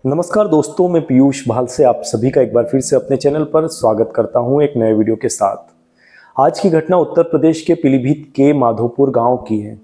नमस्कार दोस्तों, मैं पीयूष भाल से आप सभी का एक बार फिर से अपने चैनल पर स्वागत करता हूं एक नए वीडियो के साथ। आज की घटना उत्तर प्रदेश के पीलीभीत के माधोपुर गांव की है।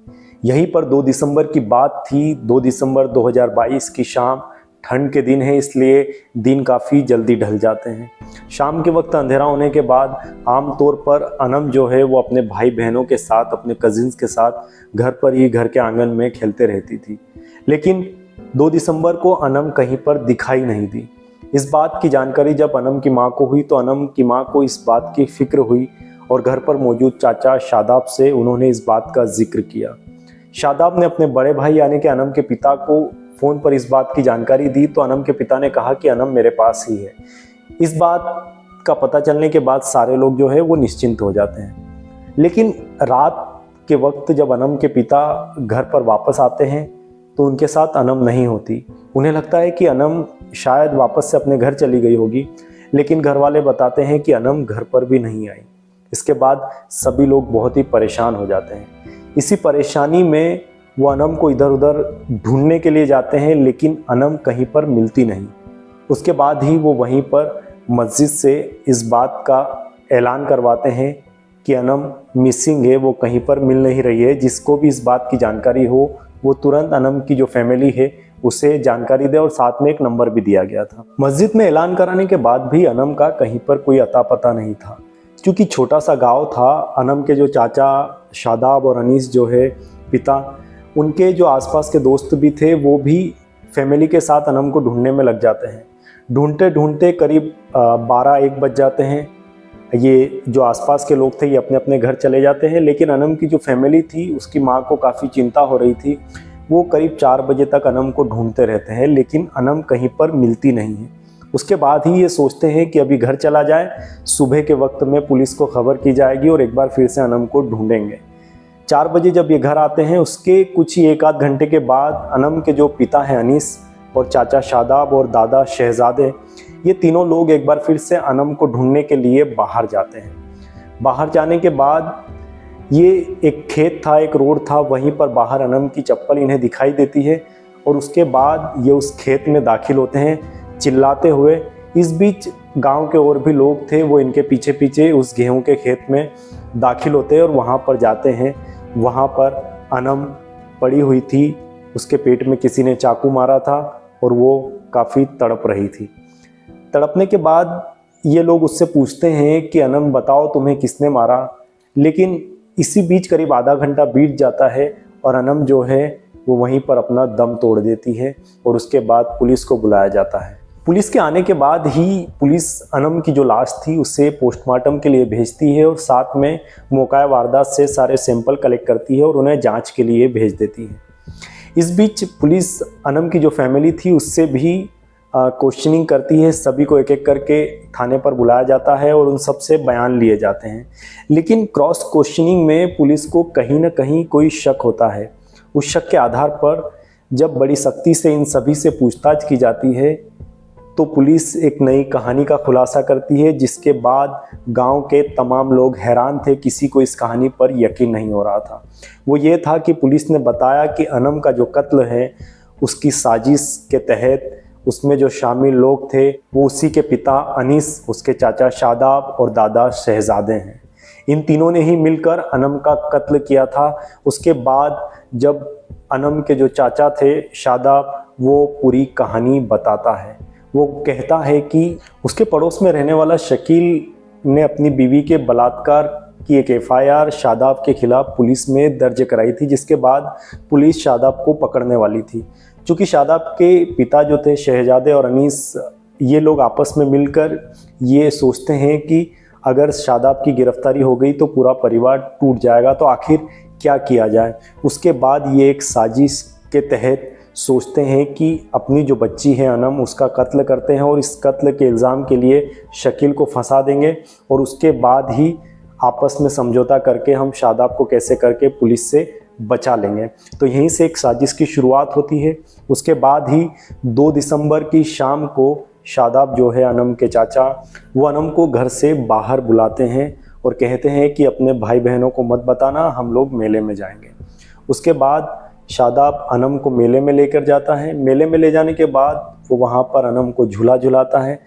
यहीं पर 2 दिसंबर की बात थी। 2 दिसंबर 2022 की शाम, ठंड के दिन है इसलिए दिन काफ़ी जल्दी ढल जाते हैं। शाम के वक्त अंधेरा होने के बाद आमतौर पर अनम जो है वो अपने भाई बहनों के साथ, अपने कजिन्स के साथ घर पर ही, घर के आंगन में खेलते रहती थी। लेकिन 2 दिसंबर को अनम कहीं पर दिखाई नहीं दी। इस बात की जानकारी जब अनम की मां को हुई तो अनम की मां को इस बात की फिक्र हुई और घर पर मौजूद चाचा शादाब से उन्होंने इस बात का जिक्र किया। शादाब ने अपने बड़े भाई यानी कि अनम के पिता को फ़ोन पर इस बात की जानकारी दी तो अनम के पिता ने कहा कि अनम मेरे पास ही है। इस बात का पता चलने के बाद सारे लोग जो है वो निश्चिंत हो जाते हैं। लेकिन रात के वक्त जब अनम के पिता घर पर वापस आते हैं तो उनके साथ अनम नहीं होती। उन्हें लगता है कि अनम शायद वापस से अपने घर चली गई होगी, लेकिन घर वाले बताते हैं कि अनम घर पर भी नहीं आई। इसके बाद सभी लोग बहुत ही परेशान हो जाते हैं। इसी परेशानी में वो अनम को इधर उधर ढूंढने के लिए जाते हैं, लेकिन अनम कहीं पर मिलती नहीं। उसके बाद ही वो वहीं पर मस्जिद से इस बात का ऐलान करवाते हैं कि अनम मिसिंग है, वो कहीं पर मिल नहीं रही है। जिसको भी इस बात की जानकारी हो वो तुरंत अनम की जो फैमिली है उसे जानकारी दे, और साथ में एक नंबर भी दिया गया था। मस्जिद में ऐलान कराने के बाद भी अनम का कहीं पर कोई अता पता नहीं था। क्योंकि छोटा सा गांव था, अनम के जो चाचा शादाब और अनीस जो है पिता, उनके जो आसपास के दोस्त भी थे वो भी फैमिली के साथ अनम को ढूंढने में लग जाते हैं। ढूंढते ढूंढते करीब 12-1 बज जाते हैं। ये जो आसपास के लोग थे ये अपने अपने घर चले जाते हैं, लेकिन अनम की जो फैमिली थी उसकी माँ को काफ़ी चिंता हो रही थी। वो करीब 4 बजे तक अनम को ढूंढते रहते हैं, लेकिन अनम कहीं पर मिलती नहीं है। उसके बाद ही ये सोचते हैं कि अभी घर चला जाए, सुबह के वक्त में पुलिस को खबर की जाएगी और एक बार फिर से अनम को ढूंढेंगे। 4 बजे जब ये घर आते हैं उसके कुछ ही 1 आध घंटे के बाद अनम के जो पिता हैं अनीस और चाचा शादाब और दादा शहजादे, ये तीनों लोग एक बार फिर से अनम को ढूंढने के लिए बाहर जाते हैं। बाहर जाने के बाद ये एक खेत था, एक रोड था, वहीं पर बाहर अनम की चप्पल इन्हें दिखाई देती है और उसके बाद ये उस खेत में दाखिल होते हैं चिल्लाते हुए। इस बीच गांव के और भी लोग थे, वो इनके पीछे पीछे उस गेहूं के खेत में दाखिल होते हैं और वहाँ पर जाते हैं। वहाँ पर अनम पड़ी हुई थी, उसके पेट में किसी ने चाकू मारा था और वो काफ़ी तड़प रही थी। तड़पने के बाद ये लोग उससे पूछते हैं कि अनम बताओ तुम्हें किसने मारा। लेकिन इसी बीच करीब आधा घंटा बीत जाता है और अनम जो है वो वहीं पर अपना दम तोड़ देती है और उसके बाद पुलिस को बुलाया जाता है। पुलिस के आने के बाद ही पुलिस अनम की जो लाश थी उसे पोस्टमार्टम के लिए भेजती है और साथ में मौका वारदात से सारे सैंपल कलेक्ट करती है और उन्हें जाँच के लिए भेज देती है। इस बीच पुलिस अनम की जो फैमिली थी उससे भी क्वेश्चनिंग करती है। सभी को एक एक करके थाने पर बुलाया जाता है और उन सब से बयान लिए जाते हैं। लेकिन क्रॉस क्वेश्चनिंग में पुलिस को कहीं ना कहीं कोई शक होता है। उस शक के आधार पर जब बड़ी सख्ती से इन सभी से पूछताछ की जाती है तो पुलिस एक नई कहानी का खुलासा करती है, जिसके बाद गांव के तमाम लोग हैरान थे। किसी को इस कहानी पर यकीन नहीं हो रहा था। वो ये था कि पुलिस ने बताया कि अनम का जो कत्ल है उसकी साजिश के तहत उसमें जो शामिल लोग थे वो उसी के पिता अनीस, उसके चाचा शादाब और दादा शहजादे हैं। इन तीनों ने ही मिलकर अनम का कत्ल किया था। उसके बाद जब अनम के जो चाचा थे शादाब, वो पूरी कहानी बताता है। वो कहता है कि उसके पड़ोस में रहने वाला शकील ने अपनी बीवी के बलात्कार की एक FIR शादाब के खिलाफ पुलिस में दर्ज कराई थी, जिसके बाद पुलिस शादाब को पकड़ने वाली थी। चूँकि शादाब के पिता जो थे शहजादे और अनीस, ये लोग आपस में मिलकर ये सोचते हैं कि अगर शादाब की गिरफ्तारी हो गई तो पूरा परिवार टूट जाएगा, तो आखिर क्या किया जाए। उसके बाद ये एक साजिश के तहत सोचते हैं कि अपनी जो बच्ची है अनम, उसका कत्ल करते हैं और इस कत्ल के इल्ज़ाम के लिए शकील को फंसा देंगे और उसके बाद ही आपस में समझौता करके हम शादाब को कैसे करके पुलिस से बचा लेंगे। तो यहीं से एक साजिश की शुरुआत होती है। उसके बाद ही 2 दिसंबर की शाम को शादाब जो है अनम के चाचा, वो अनम को घर से बाहर बुलाते हैं और कहते हैं कि अपने भाई बहनों को मत बताना, हम लोग मेले में जाएंगे। उसके बाद शादाब अनम को मेले में लेकर जाता है। मेले में ले जाने के बाद वो वहाँ पर अनम को झूला झुलाता है।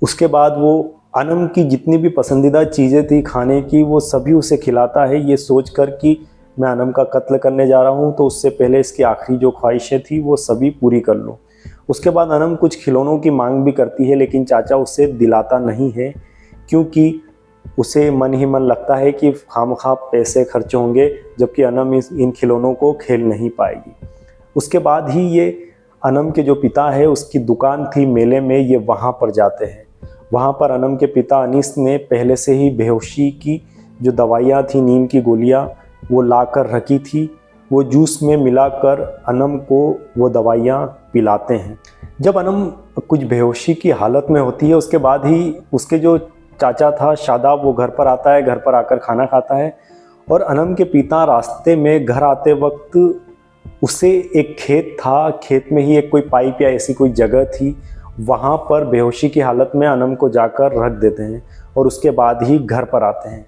उसके बाद वो अनम की जितनी भी पसंदीदा चीज़ें थी खाने की वो सभी उसे खिलाता है, ये सोच कर कि मैं अनम का कत्ल करने जा रहा हूँ तो उससे पहले इसकी आखिरी जो ख्वाहिशें थी वो सभी पूरी कर लूँ। उसके बाद अनम कुछ खिलौनों की मांग भी करती है, लेकिन चाचा उसे दिलाता नहीं है, क्योंकि उसे मन ही मन लगता है कि खामखा पैसे खर्च होंगे, जबकि अनम इन खिलौनों को खेल नहीं पाएगी। उसके बाद ही ये अनम के जो पिता है उसकी दुकान थी मेले में, ये वहाँ पर जाते हैं। वहाँ पर अनम के पिता अनीस ने पहले से ही बेहोशी की जो दवाइयाँ थी, नीम की गोलियाँ, वो ला कर रखी थी। वो जूस में मिलाकर अनम को वो दवाइयाँ पिलाते हैं। जब अनम कुछ बेहोशी की हालत में होती है उसके बाद ही उसके जो चाचा था शादाब वो घर पर आता है, घर पर आकर खाना खाता है। और अनम के पिता रास्ते में घर आते वक्त उसे एक खेत था, खेत में ही एक कोई पाइप या ऐसी कोई जगह थी, वहाँ पर बेहोशी की हालत में अनम को जाकर रख देते हैं और उसके बाद ही घर पर आते हैं।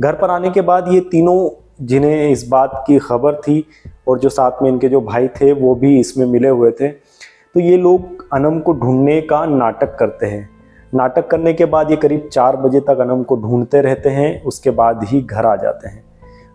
घर पर आने के बाद ये तीनों, जिन्हें इस बात की खबर थी और जो साथ में इनके जो भाई थे वो भी इसमें मिले हुए थे, तो ये लोग अनम को ढूंढने का नाटक करते हैं। नाटक करने के बाद ये करीब 4 बजे तक अनम को ढूंढते रहते हैं, उसके बाद ही घर आ जाते हैं।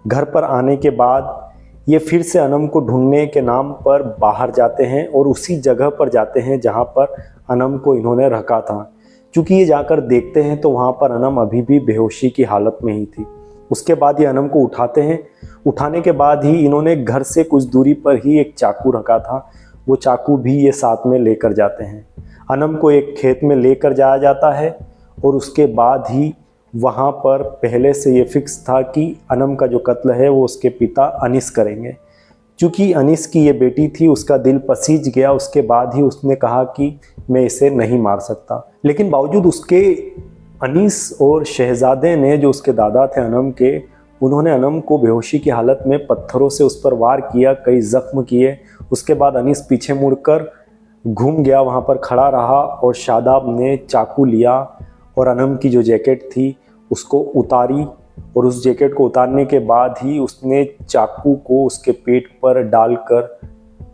घर पर आने के बाद ये फिर से अनम को ढूंढने के नाम पर बाहर जाते हैं और उसी जगह पर जाते हैं जहाँ पर अनम को इन्होंने रखा था। चूँकि ये जाकर देखते हैं तो वहाँ पर अनम अभी भी बेहोशी की हालत में ही थी। उसके बाद ये अनम को उठाते हैं। उठाने के बाद ही इन्होंने घर से कुछ दूरी पर ही एक चाकू रखा था, वो चाकू भी ये साथ में लेकर जाते हैं। अनम को एक खेत में लेकर जाया जाता है और उसके बाद ही वहाँ पर पहले से ये फिक्स था कि अनम का जो कत्ल है वो उसके पिता अनीस करेंगे। चूँकि अनीस की ये बेटी थी, उसका दिल पसीज गया। उसके बाद ही उसने कहा कि मैं इसे नहीं मार सकता, लेकिन बावजूद उसके अनीस और शहजादे ने, जो उसके दादा थे अनम के, उन्होंने अनम को बेहोशी की हालत में पत्थरों से उस पर वार किया, कई जख्म किए। उसके बाद अनीस पीछे मुड़कर घूम गया, वहाँ पर खड़ा रहा और शादाब ने चाकू लिया और अनम की जो जैकेट थी उसको उतारी और उस जैकेट को उतारने के बाद ही उसने चाकू को उसके पेट पर डालकर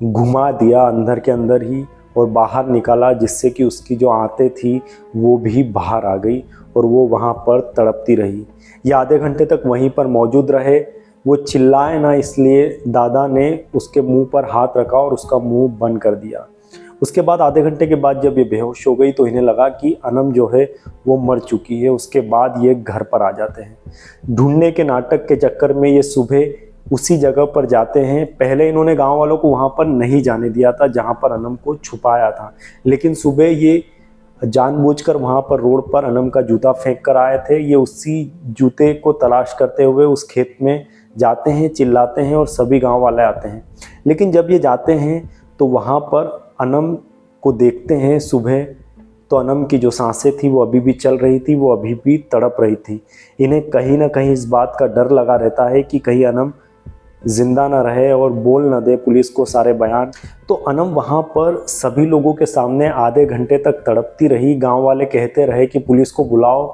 घुमा दिया अंदर के अंदर ही और बाहर निकाला, जिससे कि उसकी जो आंतें थी वो भी बाहर आ गई और वो वहाँ पर तड़पती रही। ये आधे घंटे तक वहीं पर मौजूद रहे। वो चिल्लाए ना, इसलिए दादा ने उसके मुंह पर हाथ रखा और उसका मुंह बंद कर दिया। उसके बाद आधे घंटे के बाद जब ये बेहोश हो गई तो इन्हें लगा कि अनम जो है वो मर चुकी है। उसके बाद ये घर पर आ जाते हैं। ढूंढने के नाटक के चक्कर में ये सुबह उसी जगह पर जाते हैं। पहले इन्होंने गांव वालों को वहां पर नहीं जाने दिया था जहां पर अनम को छुपाया था, लेकिन सुबह ये जानबूझकर वहां पर रोड पर अनम का जूता फेंक कर आए थे। ये उसी जूते को तलाश करते हुए उस खेत में जाते हैं, चिल्लाते हैं और सभी गाँव वाले आते हैं। लेकिन जब ये जाते हैं तो वहाँ पर अनम को देखते हैं सुबह, तो अनम की जो सांसें थी वो अभी भी चल रही थी, वो अभी भी तड़प रही थी। इन्हें कहीं ना कहीं इस बात का डर लगा रहता है कि कहीं अनम जिंदा ना रहे और बोल ना दे पुलिस को सारे बयान। तो अनम वहाँ पर सभी लोगों के सामने आधे घंटे तक तड़पती रही। गांव वाले कहते रहे कि पुलिस को बुलाओ,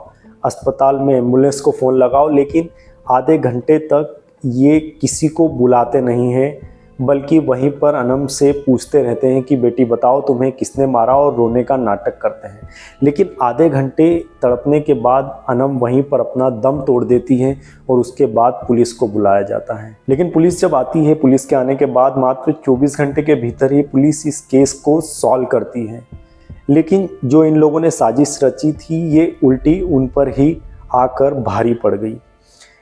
अस्पताल में एम्बुलेंस को फ़ोन लगाओ, लेकिन आधे घंटे तक ये किसी को बुलाते नहीं हैं, बल्कि वहीं पर अनम से पूछते रहते हैं कि बेटी बताओ तुम्हें किसने मारा, और रोने का नाटक करते हैं। लेकिन आधे घंटे तड़पने के बाद अनम वहीं पर अपना दम तोड़ देती है और उसके बाद पुलिस को बुलाया जाता है। लेकिन पुलिस जब आती है, पुलिस के आने के बाद मात्र 24 घंटे के भीतर ही पुलिस इस केस को सॉल्व करती है। लेकिन जो इन लोगों ने साजिश रची थी ये उल्टी उन पर ही आकर भारी पड़ गई।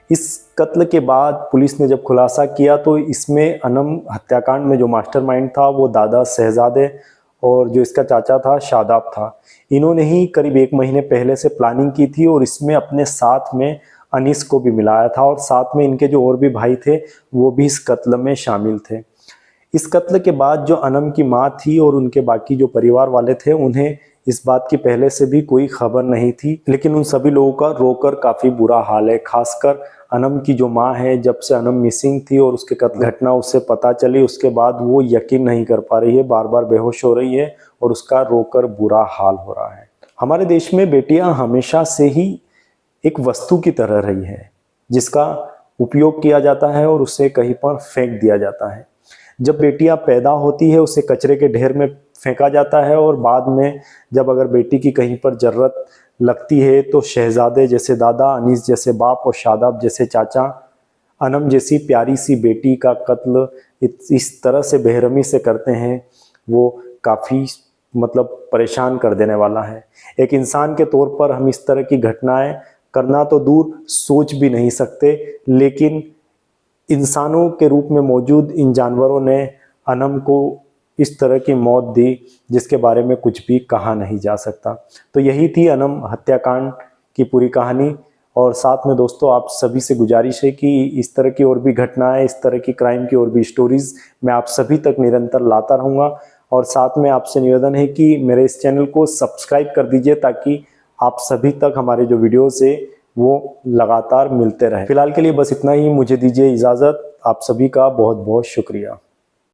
इस कत्ल के बाद पुलिस ने जब खुलासा किया तो इसमें अनम हत्याकांड में जो मास्टरमाइंड था वो दादा शहजादे और जो इसका चाचा था शादाब था। इन्होंने ही करीब 1 महीने पहले से प्लानिंग की थी और इसमें अपने साथ में अनीस को भी मिलाया था और साथ में इनके जो और भी भाई थे वो भी इस कत्ल में शामिल थे। इस कत्ल के बाद जो अनम की माँ थी और उनके बाकी जो परिवार वाले थे उन्हें इस बात की पहले से भी कोई खबर नहीं थी, लेकिन उन सभी लोगों का रोकर काफ़ी बुरा हाल है। खासकर अनम की जो माँ है, जब से अनम मिसिंग थी और उसके कत्ल घटना उससे पता चली उसके बाद वो यकीन नहीं कर पा रही है, बार बार बेहोश हो रही है और उसका रोकर बुरा हाल हो रहा है। हमारे देश में बेटियां हमेशा से ही एक वस्तु की तरह रही है जिसका उपयोग किया जाता है और उसे कहीं पर फेंक दिया जाता है। जब बेटियां पैदा होती है उसे कचरे के ढेर में फेंका जाता है और बाद में जब अगर बेटी की कहीं पर ज़रूरत लगती है तो शहजादे जैसे दादा, अनीस जैसे बाप और शादाब जैसे चाचा, अनम जैसी प्यारी सी बेटी का कत्ल इस तरह से बेरहमी से करते हैं, वो काफ़ी मतलब परेशान कर देने वाला है। एक इंसान के तौर पर हम इस तरह की घटनाएं करना तो दूर सोच भी नहीं सकते, लेकिन इंसानों के रूप में मौजूद इन जानवरों ने अनम को इस तरह की मौत दी जिसके बारे में कुछ भी कहा नहीं जा सकता। तो यही थी अनम हत्याकांड की पूरी कहानी। और साथ में दोस्तों आप सभी से गुजारिश है कि इस तरह की और भी घटनाएं, इस तरह की क्राइम की और भी स्टोरीज मैं आप सभी तक निरंतर लाता रहूँगा। और साथ में आपसे निवेदन है कि मेरे इस चैनल को सब्सक्राइब कर दीजिए ताकि आप सभी तक हमारे जो वीडियोस है वो लगातार मिलते रहे। फिलहाल के लिए बस इतना ही, मुझे दीजिए इजाज़त। आप सभी का बहुत बहुत शुक्रिया।